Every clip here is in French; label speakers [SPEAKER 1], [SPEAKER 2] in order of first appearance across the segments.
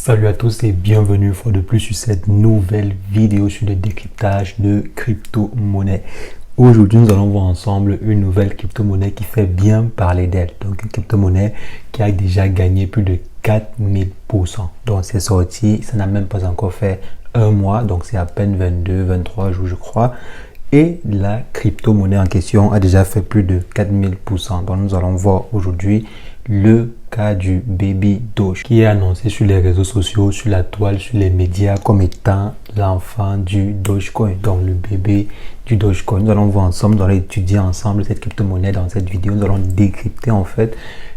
[SPEAKER 1] Salut à tous et bienvenue une fois de plus sur cette nouvelle vidéo sur le décryptage de crypto-monnaie. Aujourd'hui, nous allons voir ensemble une nouvelle crypto-monnaie qui fait bien parler d'elle. Donc, une crypto-monnaie qui a déjà gagné plus de 4000%. Donc, c'est sorti, ça n'a même pas encore fait un mois, donc c'est à peine 23 jours, je crois. Et la crypto-monnaie en question a déjà fait plus de 4000%. Donc, nous allons voir aujourd'hui le cas du Baby Doge qui est annoncé sur les réseaux sociaux, sur la toile, sur les médias comme étant l'enfant du Dogecoin, donc le bébé du Dogecoin. Nous allons voir ensemble, nous allons étudier ensemble cette crypto-monnaie dans cette vidéo. Nous allons décrypter en fait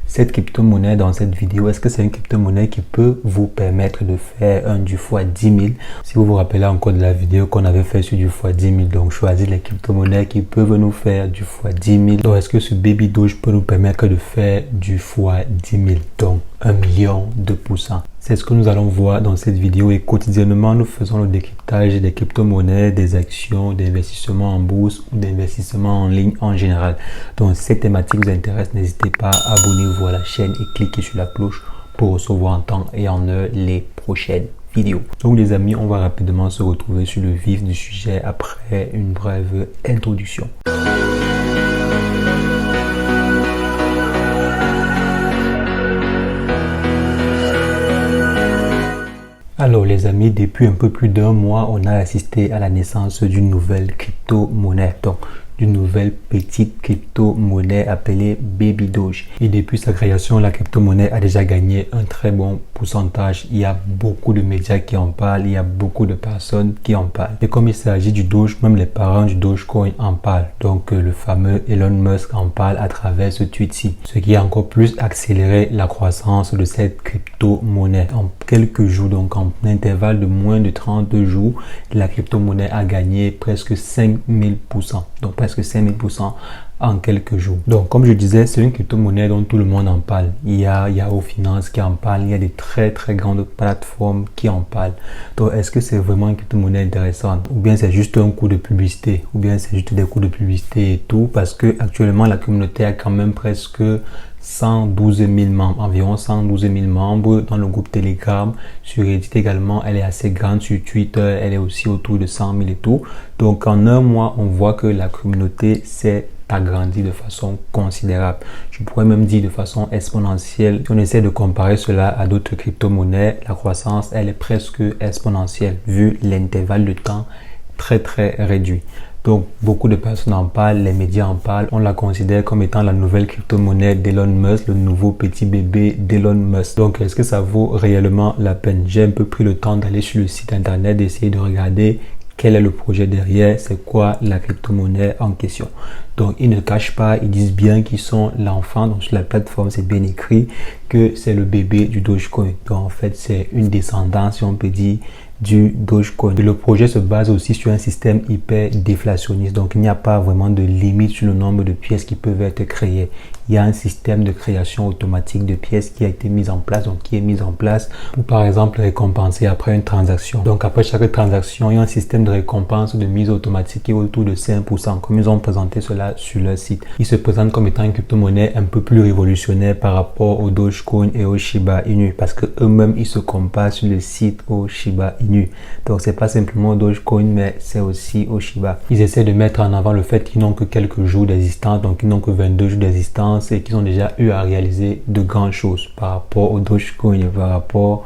[SPEAKER 1] cette crypto-monnaie dans cette vidéo. Est-ce que c'est une crypto-monnaie qui peut vous permettre de faire un du fois 10 000? Si vous vous rappelez encore de la vidéo qu'on avait fait sur du fois 10 000, donc choisir les crypto-monnaies qui peuvent nous faire du fois 10 000. Donc est-ce que ce Baby Doge peut nous permettre de faire du fois 10 000, donc 1 million de %? C'est ce que nous allons voir dans cette vidéo et quotidiennement nous faisons le décryptage des crypto-monnaies, des actions, d'investissement en bourse ou d'investissement en ligne en général. Donc si cette thématique vous intéresse, n'hésitez pas à abonnez-vous à la chaîne et cliquez sur la cloche pour recevoir en temps et en heure les prochaines vidéos. Donc les amis, on va rapidement se retrouver sur le vif du sujet après une brève introduction. Alors les amis, depuis un peu plus d'un mois, on a assisté à la naissance d'une nouvelle crypto-monnaie, donc d'une nouvelle petite crypto-monnaie appelée Baby Doge. Et depuis sa création, la crypto-monnaie a déjà gagné un très bon pourcentage. Il y a beaucoup de médias qui en parlent, il y a beaucoup de personnes qui en parlent. Et comme il s'agit du Doge, même les parents du Dogecoin en parlent. Donc le fameux Elon Musk en parle à travers ce tweet-ci. Ce qui a encore plus accéléré la croissance de cette crypto-monnaie. En quelques jours, donc en intervalle de moins de 30 jours, la crypto-monnaie a gagné presque 5000%. Donc presque 5000% en quelques jours. Donc comme je disais, c'est une crypto-monnaie dont tout le monde en parle. Il y a Yahoo Finance qui en parle, il y a des très grandes plateformes qui en parlent. Donc est-ce que c'est vraiment une crypto-monnaie intéressante? Ou bien c'est juste un coup de publicité? Ou bien c'est juste des coups de publicité et tout? Parce que actuellement la communauté a quand même presque 112 000 membres, environ 112 000 membres dans le groupe Telegram. Sur Reddit également, elle est assez grande. Sur Twitter, elle est aussi autour de 100 000 et tout. Donc en un mois, on voit que la communauté s'est agrandie de façon considérable. Je pourrais même dire de façon exponentielle. Si on essaie de comparer cela à d'autres crypto-monnaies, la croissance, elle est presque exponentielle vu l'intervalle de temps très réduit. Donc, beaucoup de personnes en parlent, les médias en parlent. On la considère comme étant la nouvelle crypto-monnaie d'Elon Musk, le nouveau petit bébé d'Elon Musk. Donc, est-ce que ça vaut réellement la peine? J'ai un peu pris le temps d'aller sur le site internet, d'essayer de regarder quel est le projet derrière, c'est quoi la crypto-monnaie en question. Donc, ils ne cachent pas, ils disent bien qu'ils sont l'enfant. Donc, sur la plateforme, c'est bien écrit que c'est le bébé du Dogecoin. Donc, en fait, c'est une descendance, si on peut dire, du Dogecoin. Le projet se base aussi sur un système hyper déflationniste. Donc, il n'y a pas vraiment de limite sur le nombre de pièces qui peuvent être créées. Il y a un système de création automatique de pièces qui a été mis en place, donc qui est mis en place pour, par exemple, récompenser après une transaction. Donc, après chaque transaction, il y a un système de récompense de mise automatique qui est autour de 5%, comme ils ont présenté cela sur leur site. Ils se présentent comme étant une crypto-monnaie un peu plus révolutionnaire par rapport au Dogecoin et au Shiba Inu, parce que eux-mêmes, ils se comparent sur le site au Shiba Inu. Donc, c'est pas simplement Dogecoin, mais c'est aussi au Shiba. Ils essaient de mettre en avant le fait qu'ils n'ont que quelques jours d'existence, donc ils n'ont que 22 jours d'existence et qu'ils ont déjà eu à réaliser de grandes choses par rapport au Dogecoin et par rapport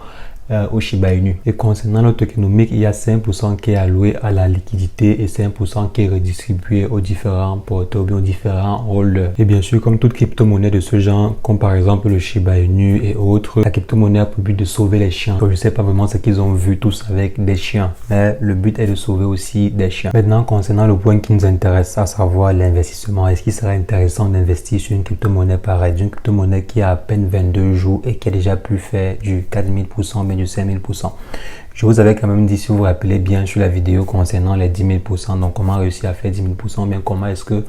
[SPEAKER 1] au Shiba Inu. Et concernant le tokenomics, il y a 5% qui est alloué à la liquidité et 5% qui est redistribué aux différents porteurs, aux différents holders. Et bien sûr, comme toute crypto-monnaie de ce genre, comme par exemple le Shiba Inu et autres, la crypto-monnaie a pour but de sauver les chiens. Donc, je ne sais pas vraiment ce qu'ils ont vu tous avec des chiens, mais le but est de sauver aussi des chiens. Maintenant, concernant le point qui nous intéresse, à savoir l'investissement, est-ce qu'il serait intéressant d'investir sur une crypto-monnaie pareille, une crypto-monnaie qui a à peine 22 jours et qui a déjà pu faire du 4000%, du 5000%. Je vous avais quand même dit, si vous vous rappelez bien sur la vidéo concernant les 10 000%, donc comment réussir à faire 10 000%, bien comment est-ce que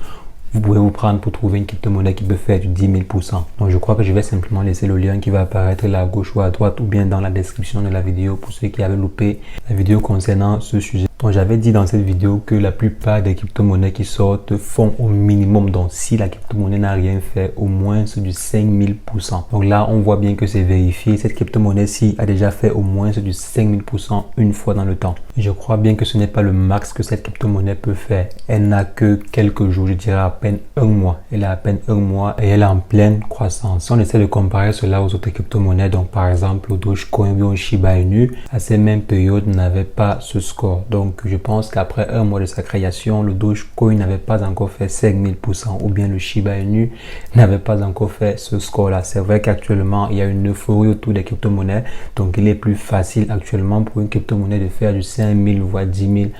[SPEAKER 1] vous pouvez vous prendre pour trouver une crypto-monnaie qui peut faire du 10 000%. Donc je crois que je vais simplement laisser le lien qui va apparaître là à gauche ou à droite ou bien dans la description de la vidéo pour ceux qui avaient loupé la vidéo concernant ce sujet. Donc j'avais dit dans cette vidéo que la plupart des crypto-monnaies qui sortent font au minimum. Donc si la crypto-monnaie n'a rien fait, au moins c'est du 5000%. Donc là, on voit bien que c'est vérifié. Cette crypto-monnaie-ci a déjà fait au moins du 5000% une fois dans le temps. Je crois bien que ce n'est pas le max que cette crypto-monnaie peut faire. Elle n'a que quelques jours, je dirais à peine un mois. Elle a à peine un mois et elle est en pleine croissance. Si on essaie de comparer cela aux autres crypto-monnaies, donc par exemple au Dogecoin ou au Shiba Inu, à ces mêmes périodes n'avait pas ce score. Donc je pense qu'après un mois de sa création, le Dogecoin n'avait pas encore fait 5000% ou bien le Shiba Inu n'avait pas encore fait ce score-là. C'est vrai qu'actuellement, il y a une euphorie autour des crypto-monnaies. Donc, il est plus facile actuellement pour une crypto-monnaie de faire du 5000 voire 10 000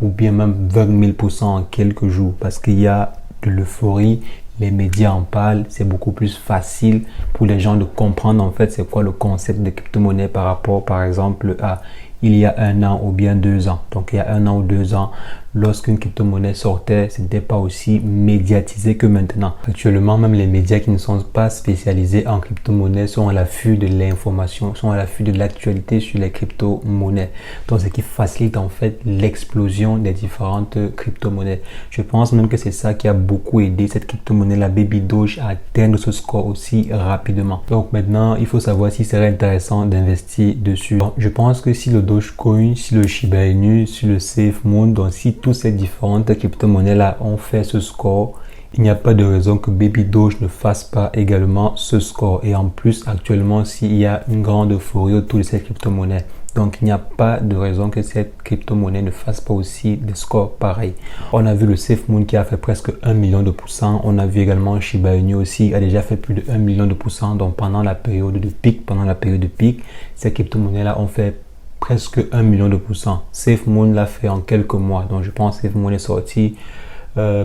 [SPEAKER 1] ou bien même 20 000% en quelques jours parce qu'il y a de l'euphorie. Les médias en parlent, c'est beaucoup plus facile pour les gens de comprendre en fait c'est quoi le concept de crypto-monnaie par rapport par exemple à il y a un an ou bien 2 ans. Donc il y a un an ou 2 ans, lorsqu'une crypto-monnaie sortait, ce n'était pas aussi médiatisé que maintenant. Actuellement, même les médias qui ne sont pas spécialisés en crypto-monnaie sont à l'affût de l'information, sont à l'affût de l'actualité sur les crypto-monnaies. Donc ce qui facilite en fait l'explosion des différentes crypto-monnaies. Je pense même que c'est ça qui a beaucoup aidé cette crypto-monnaie, la Baby Doge, à atteindre ce score aussi rapidement. Donc maintenant, il faut savoir si serait intéressant d'investir dessus. Donc, je pense que si le Dogecoin, si le Shiba Inu, si le SafeMoon, donc si toutes ces différentes crypto-monnaies-là ont fait ce score, il n'y a pas de raison que Baby Doge ne fasse pas également ce score. Et en plus, actuellement, s'il y a une grande euphorie autour de cette crypto-monnaie, donc il n'y a pas de raison que cette crypto-monnaie ne fasse pas aussi des scores pareils. On a vu le SafeMoon qui a fait presque 1 million de %. On a vu également Shiba Inu aussi a déjà fait plus de 1 million de %. Donc pendant la période de pic, ces crypto-monnaies-là ont fait presque 1 million de %. SafeMoon l'a fait en quelques mois. Donc je pense que SafeMoon est sorti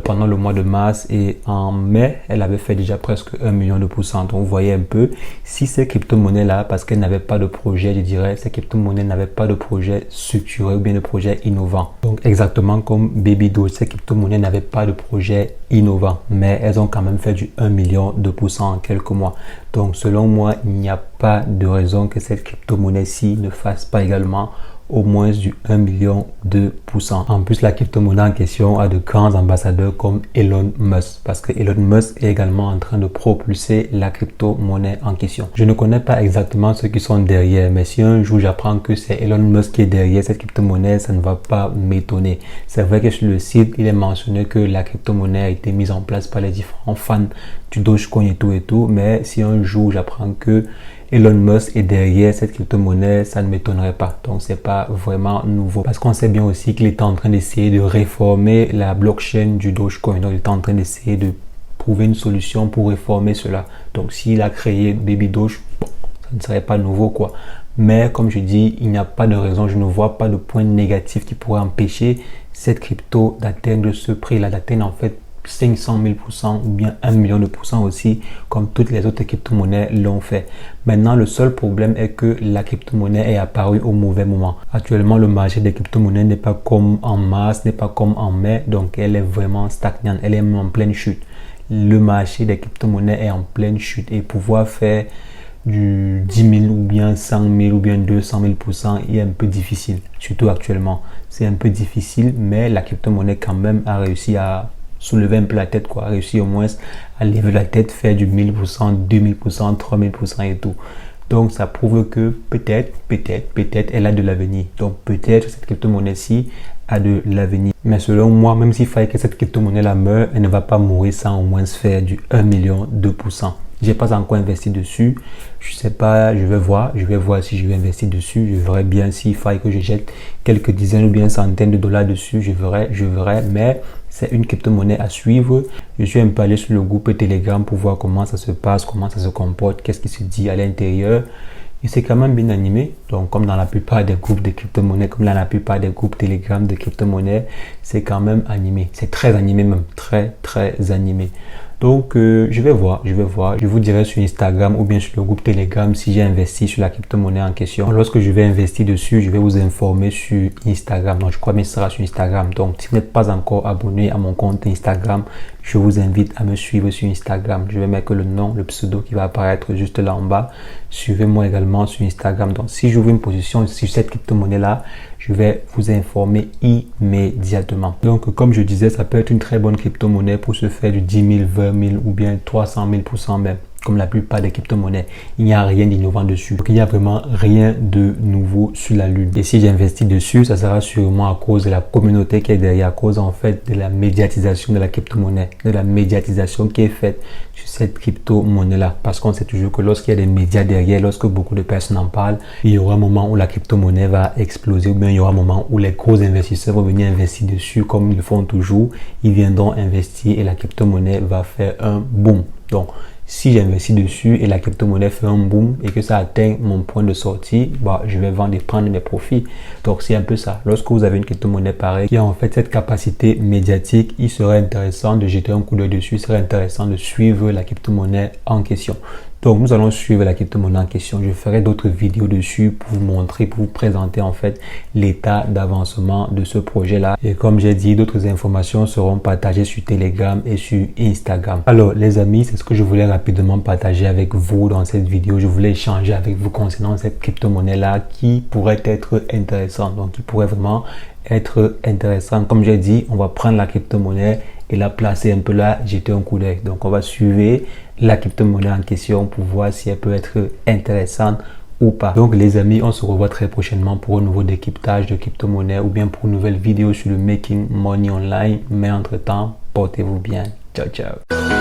[SPEAKER 1] pendant le mois de mars et en mai, elle avait fait déjà presque 1 million de %. Donc vous voyez un peu, si ces crypto-monnaies-là, parce qu'elles n'avaient pas de projet, je dirais, ces crypto-monnaies n'avaient pas de projet structuré ou bien de projet innovant. Donc exactement comme Baby Doge, ces crypto-monnaies n'avaient pas de projet innovant, mais elles ont quand même fait du 1 million de % en quelques mois. Donc selon moi, il n'y a pas de raison que cette crypto-monnaie-ci ne fasse pas également au moins du 1 million de %. En plus, la crypto-monnaie en question a de grands ambassadeurs comme Elon Musk, parce que Elon Musk est également en train de propulser la crypto-monnaie en question. Je ne connais pas exactement ceux qui sont derrière, mais si un jour j'apprends que c'est Elon Musk qui est derrière cette crypto-monnaie, ça ne va pas m'étonner. C'est vrai que sur le site, il est mentionné que la crypto-monnaie a été mise en place par les différents fans du Dogecoin et tout, mais si un jour j'apprends que Elon Musk est derrière cette crypto-monnaie, ça ne m'étonnerait pas. Donc, c'est pas vraiment nouveau. Parce qu'on sait bien aussi qu'il est en train d'essayer de réformer la blockchain du Dogecoin. Donc, il est en train d'essayer de trouver une solution pour réformer cela. Donc, s'il a créé Baby Doge, bon, ça ne serait pas nouveau, quoi. Mais, comme je dis, il n'y a pas de raison. Je ne vois pas de point négatif qui pourrait empêcher cette crypto d'atteindre ce prix-là, d'atteindre en fait 500 000 % ou bien 1 million de % aussi, comme toutes les autres crypto-monnaies l'ont fait. Maintenant, le seul problème est que la crypto-monnaie est apparue au mauvais moment. Actuellement, le marché des crypto-monnaies n'est pas comme en mars, n'est pas comme en mai, donc elle est vraiment stagnante, elle est même en pleine chute. Le marché des crypto-monnaies est en pleine chute et pouvoir faire du 10 000 ou bien 100 000 ou bien 200 000 % est un peu difficile, surtout actuellement. C'est un peu difficile, mais la crypto-monnaie quand même a réussi à soulever un peu la tête, quoi, réussir au moins à lever la tête, faire du 1000 %, 2000 %, 3000 % et tout. Donc ça prouve que peut-être elle a de l'avenir. Donc peut-être cette crypto-monnaie-ci a de l'avenir. Mais selon moi, même s'il fallait que cette crypto-monnaie-là meure, elle ne va pas mourir sans au moins faire du 1 million de %. J'ai pas encore investi dessus. Je sais pas, je vais voir si je vais investir dessus. Je verrai bien s'il faille que je jette quelques dizaines ou bien centaines de dollars dessus. Je verrai. Mais c'est une crypto-monnaie à suivre. Je suis un peu allé sur le groupe Telegram pour voir comment ça se passe, comment ça se comporte, qu'est-ce qui se dit à l'intérieur. Et c'est quand même bien animé. Donc, comme dans la plupart des groupes de crypto-monnaies, comme dans la plupart des groupes Telegram de crypto-monnaies, c'est quand même animé. C'est très animé même. Très, très animé. Donc, je vais voir. Je vous dirai sur Instagram ou bien sur le groupe Telegram si j'ai investi sur la crypto-monnaie en question. Lorsque je vais investir dessus, je vais vous informer sur Instagram. Donc, je crois bien que ce sera sur Instagram. Donc, si vous n'êtes pas encore abonné à mon compte Instagram, je vous invite à me suivre sur Instagram. Je vais mettre le nom, le pseudo qui va apparaître juste là en bas. Suivez-moi également sur Instagram. Donc, si j'ouvre une position sur cette crypto-monnaie-là, je vais vous informer immédiatement. Donc, comme je disais, ça peut être une très bonne crypto-monnaie pour se faire du 10 000, 20 000 ou bien 300 000% même. Comme la plupart des crypto-monnaies, il n'y a rien d'innovant dessus. Donc, il n'y a vraiment rien de nouveau sur la lune. Et si j'investis dessus, ça sera sûrement à cause de la communauté qui est derrière, à cause en fait de la médiatisation de la crypto-monnaie, de la médiatisation qui est faite sur cette crypto-monnaie-là. Parce qu'on sait toujours que lorsqu'il y a des médias derrière, lorsque beaucoup de personnes en parlent, il y aura un moment où la crypto-monnaie va exploser ou bien il y aura un moment où les gros investisseurs vont venir investir dessus comme ils le font toujours. Ils viendront investir et la crypto-monnaie va faire un boom. Donc, si j'investis dessus et la crypto-monnaie fait un boom et que ça atteint mon point de sortie, bah, je vais vendre et prendre mes profits. Donc, c'est un peu ça. Lorsque vous avez une crypto-monnaie pareille qui a en fait cette capacité médiatique, il serait intéressant de jeter un coup d'œil dessus. Il serait intéressant de suivre la crypto-monnaie en question. Donc, nous allons suivre la crypto-monnaie en question. Je ferai d'autres vidéos dessus pour vous montrer, pour vous présenter en fait l'état d'avancement de ce projet-là. Et comme j'ai dit, d'autres informations seront partagées sur Telegram et sur Instagram. Alors, les amis, c'est ce que je voulais rapidement partager avec vous dans cette vidéo. Je voulais échanger avec vous concernant cette crypto-monnaie-là qui pourrait être intéressante. Donc, qui pourrait vraiment être intéressant. Comme j'ai dit, on va prendre la crypto-monnaie et la placer un peu là, jeter un coup d'œil. Donc, on va suivre la crypto-monnaie en question pour voir si elle peut être intéressante ou pas. Donc, les amis, on se revoit très prochainement pour un nouveau décryptage de crypto-monnaie ou bien pour une nouvelle vidéo sur le Making Money Online. Mais entre-temps, portez-vous bien. Ciao, ciao.